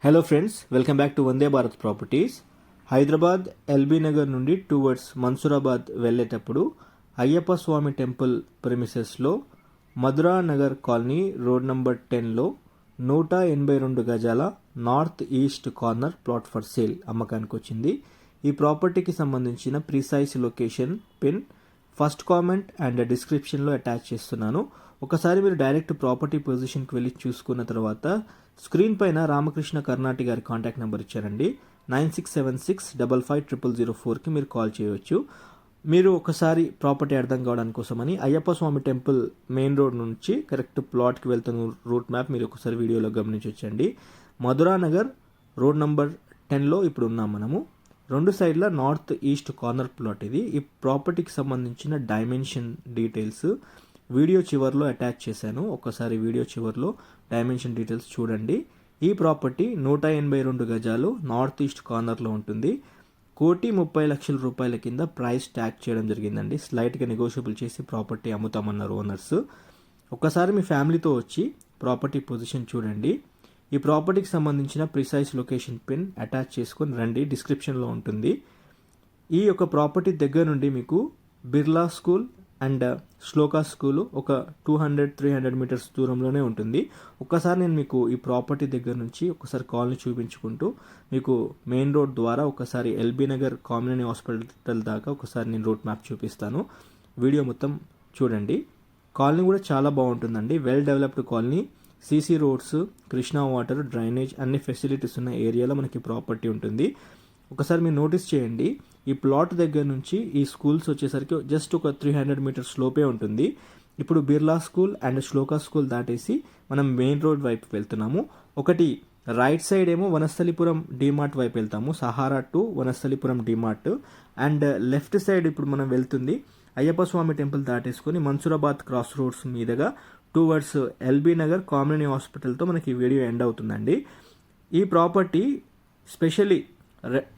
Hello friends, welcome back to Vande Bharat properties. Hyderabad LB Nagar నుండి towards Mansoorabad వెళ్ళేటప్పుడు Ayyappa Swamy temple ప్రెమిసెస్లో Madhura Nagar colony road number 10లో 182 గజాల north east corner plot for sale అమ్మకానికి వచ్చింది. ఈ ప్రాపర్టీకి సంబంధించిన precise location pin first comment and డిస్క్రిప్షన్లో అటాచ్ చేస్తున్నాను. ఒకసారి మీరు డైరెక్ట్ ప్రాపర్టీ పొజిషన్కి వెళ్ళి చూసుకున్న తర్వాత స్క్రీన్ పైన రామకృష్ణ కర్ణాటి గారి కాంటాక్ట్ నెంబర్ ఇచ్చారండి. 9676550004కి మీరు కాల్ చేయవచ్చు. మీరు ఒకసారి ప్రాపర్టీ అర్థం కావడానికి కోసమని Ayyappa Swamy temple main road నుంచి కరెక్ట్ ప్లాట్కి వెళ్తున్న రూట్ మ్యాప్ మీరు ఒకసారి వీడియోలో గమనించవచ్చండి. మధురా నగర్ రోడ్ నంబర్ 10లో ఇప్పుడు ఉన్నాం మనము. రెండు సైడ్ల నార్త్ ఈస్ట్ కార్నర్ ప్లాట్ ఇది. ఈ ప్రాపర్టీకి సంబంధించిన డైమెన్షన్ డీటెయిల్స్ వీడియో చివర్లో అటాచ్ చేశాను. ఒకసారి వీడియో చివర్లో డైమెన్షన్ డీటెయిల్స్ చూడండి. ఈ ప్రాపర్టీ 182 గజాలు నార్త్ ఈస్ట్ కార్నర్లో ఉంటుంది. 1,30,00,000 రూపాయల కింద ప్రైస్ ట్యాగ్ చేయడం జరిగిందండి. స్లైట్గా నెగోషియబుల్ చేసి ప్రాపర్టీ అమ్ముతామన్నారు ఓనర్స్. ఒకసారి మీ ఫ్యామిలీతో వచ్చి ప్రాపర్టీ పొజిషన్ చూడండి. ఈ ప్రాపర్టీకి సంబంధించిన ప్రిసైజ్ లొకేషన్ పిన్ అటాచ్ చేసుకొని రండి, డిస్క్రిప్షన్లో ఉంటుంది. ఈ యొక్క ప్రాపర్టీ దగ్గర నుండి మీకు Birla school and Shloka school ఒక 200-300 మీటర్స్ దూరంలోనే ఉంటుంది. ఒక్కసారి నేను మీకు ఈ ప్రాపర్టీ దగ్గర నుంచి ఒకసారి కాలనీ చూపించుకుంటూ మీకు మెయిన్ రోడ్ ద్వారా ఒకసారి ఎల్బీ నగర్ కామినేని హాస్పిటల్ దాకా ఒకసారి నేను రూట్ మ్యాప్ చూపిస్తాను. వీడియో మొత్తం చూడండి. కాలనీ కూడా చాలా బాగుంటుందండి. Well developed colony, CC roads, Krishna water, drainage అన్ని ఫెసిలిటీస్ ఉన్న ఏరియాలో మనకి ప్రాపర్టీ ఉంటుంది. ఒకసారి మీరు నోటీస్ చేయండి, ఈ ప్లాట్ దగ్గర నుంచి ఈ స్కూల్స్ వచ్చేసరికి జస్ట్ ఒక 300 మీటర్స్ లోపే ఉంటుంది. ఇప్పుడు Birla school and Shloka school దాటేసి మనం మెయిన్ రోడ్ వైపు వెళ్తున్నాము. ఒకటి రైట్ సైడ్ ఏమో వనస్థలిపురం డిమార్ట్ వైపు వెళ్తాము, Sahara to Vanasthalipuram DMart. And left side ఇప్పుడు మనం వెళ్తుంది Ayyappa Swamy temple దాటేసుకొని Mansoorabad cross roads మీదుగా టువర్డ్స్ ఎల్బీ నగర్ కామినేని హాస్పిటల్తో మనకి వీడియో ఎండ్ అవుతుందండి. ఈ ప్రాపర్టీ స్పెషల్లీ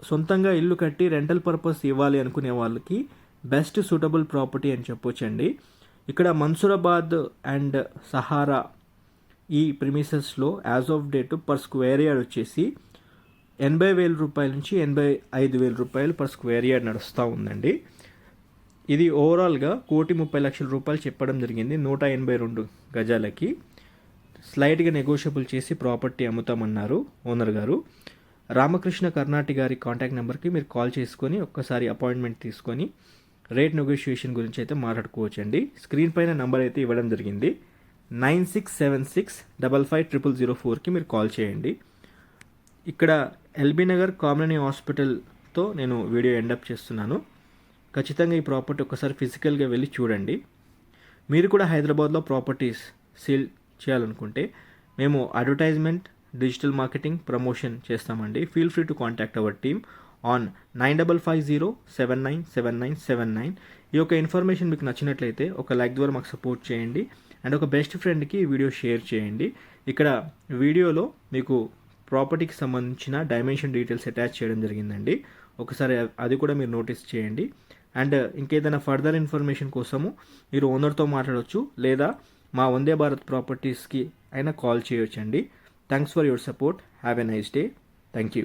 సొంతంగా ఇల్లు కట్టి రెంటల్ పర్పస్ ఇవ్వాలి అనుకునే వాళ్ళకి బెస్ట్ సూటబుల్ ప్రాపర్టీ అని చెప్పొచ్చండి. ఇక్కడ మన్సూరాబాద్ అండ్ సహారా ఈ ప్రిమిసెస్లో as of date per square yard వచ్చేసి 80,000 రూపాయల నుంచి 85,000 రూపాయలు పర్ స్క్వేర్ యార్డ్ నడుస్తూ ఉందండి. ఇది ఓవరాల్గా 1,30,00,000 రూపాయలు చెప్పడం జరిగింది 182 గజాలకి. స్లైట్గా నెగోషియబుల్ చేసి ప్రాపర్టీ అమ్ముతామన్నారు ఓనర్ గారు. రామకృష్ణ కర్ణాటి గారి కాంటాక్ట్ నెంబర్కి మీరు కాల్ చేసుకొని ఒక్కసారి అపాయింట్మెంట్ తీసుకొని రేట్ నెగోషియేషన్ గురించి అయితే మాట్లాడుకోవచ్చండి. స్క్రీన్ పైన నెంబర్ అయితే ఇవ్వడం జరిగింది. 9676550004కి మీరు కాల్ చేయండి. ఇక్కడ ఎల్బీ నగర్ కామినేని హాస్పిటల్తో నేను వీడియో ఎండప్ చేస్తున్నాను. ఖచ్చితంగా ఈ ప్రాపర్టీ ఒకసారి ఫిజికల్గా వెళ్ళి చూడండి. మీరు కూడా హైదరాబాద్లో ప్రాపర్టీస్ సేల్ చేయాలనుకుంటే మేము అడ్వర్టైజ్మెంట్, డిజిటల్ మార్కెటింగ్, ప్రమోషన్ చేస్తామండి. Feel free to contact our team on 9550797979. ఈ యొక్క ఇన్ఫర్మేషన్ మీకు నచ్చినట్లయితే ఒక లైక్ ద్వారా మాకు సపోర్ట్ చేయండి అండ్ ఒక బెస్ట్ ఫ్రెండ్కి వీడియో షేర్ చేయండి. ఇక్కడ వీడియోలో మీకు ప్రాపర్టీకి సంబంధించిన డైమెన్షన్ డీటెయిల్స్ అటాచ్ చేయడం జరిగిందండి. ఒకసారి అది కూడా మీరు నోటీస్ చేయండి. అండ్ ఇంకేదైనా ఫర్దర్ ఇన్ఫర్మేషన్ కోసము మీరు ఓనర్తో మాట్లాడవచ్చు, లేదా మా వందే భారత్ ప్రాపర్టీస్కి అయినా కాల్ చేయొచ్చండి. Thanks for your support. Have a nice day. Thank you.